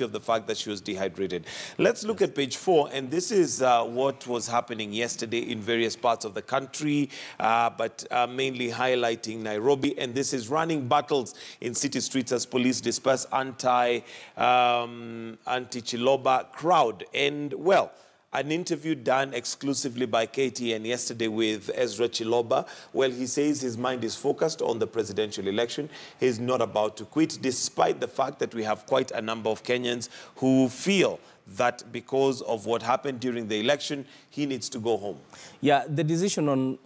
of the fact that she was dehydrated. Let's look at page 4, and this is what was happening yesterday in various parts of the country, but mainly highlighting Nairobi, and this is running battles in city streets as police disperse anti-Chiloba crowd. And well, an interview done exclusively by KTN yesterday with Ezra Chiloba. Well, he says his mind is focused on the presidential election. He's not about to quit, despite the fact that we have quite a number of Kenyans who feel that because of what happened during the election, he needs to go home. Yeah, the decision on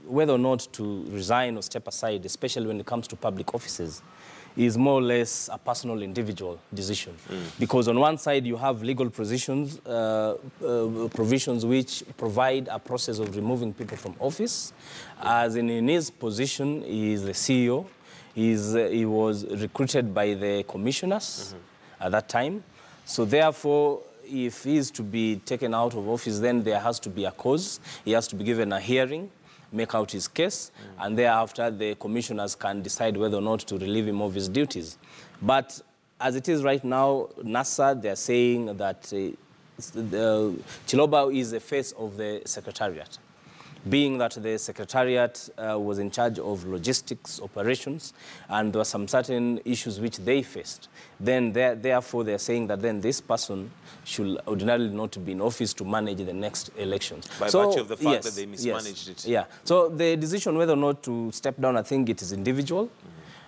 whether or not to resign or step aside, especially when it comes to public offices, is more or less a personal, individual decision. Because on one side, you have legal provisions which provide a process of removing people from office. As in his position, he is the CEO. He was recruited by the commissioners at that time. So therefore, if he is to be taken out of office, then there has to be a cause. He has to be given a hearing, make out his case, and thereafter the commissioners can decide whether or not to relieve him of his duties. But as it is right now, NASA, they're saying that Chiloba is the face of the secretariat, being that the secretariat was in charge of logistics operations, and there were some certain issues which they faced. Then therefore they're saying that then this person should ordinarily not be in office to manage the next elections. By virtue of the fact that they mismanaged it. Yeah. So the decision whether or not to step down, I think it is individual.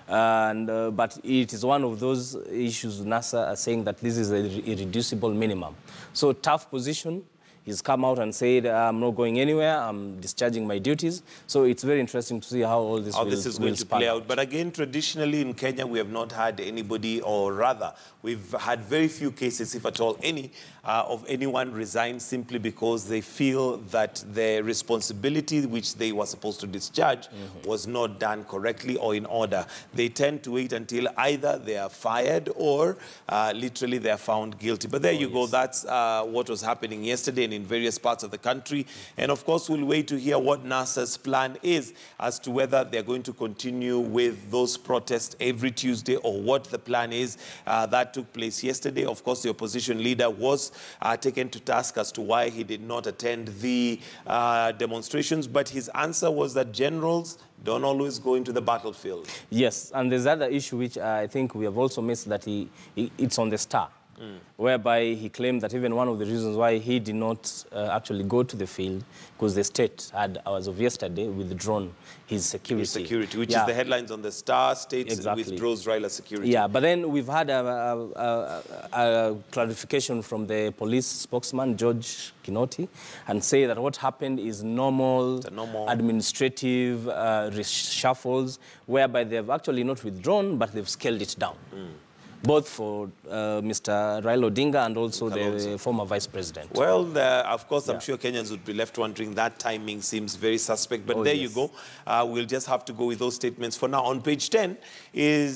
But it is one of those issues NASA are saying that this is an irreducible minimum. So tough position. He's come out and said, I'm not going anywhere, I'm discharging my duties. So it's very interesting to see how all this is going to play out. But again, traditionally in Kenya, we have not had anybody, or rather, we've had very few cases, if at all any, of anyone resign simply because they feel that the responsibility which they were supposed to discharge was not done correctly or in order. They tend to wait until either they are fired or literally they are found guilty. But there you go, that's what was happening yesterday and in various parts of the country. And of course, we'll wait to hear what NASA's plan is as to whether they're going to continue with those protests every Tuesday or what the plan is. That took place yesterday. Of course, the opposition leader was taken to task as to why he did not attend the demonstrations. But his answer was that generals don't always go into the battlefield. Yes, and there's another issue which I think we have also missed, that it's on the Star. Whereby he claimed that even one of the reasons why he did not actually go to the field, because the state had, as of yesterday, withdrawn his security. His security, which is the headlines on the Star, state withdraws Raila security. Yeah, but then we've had a clarification from the police spokesman, George Kinoti, and say that what happened is normal administrative reshuffles, whereby they've actually not withdrawn, but they've scaled it down. Both for Mr. Raila Odinga and also the former vice president. Well, of course, I'm sure Kenyans would be left wondering. That timing seems very suspect. But there you go. We'll just have to go with those statements for now. On page 10 is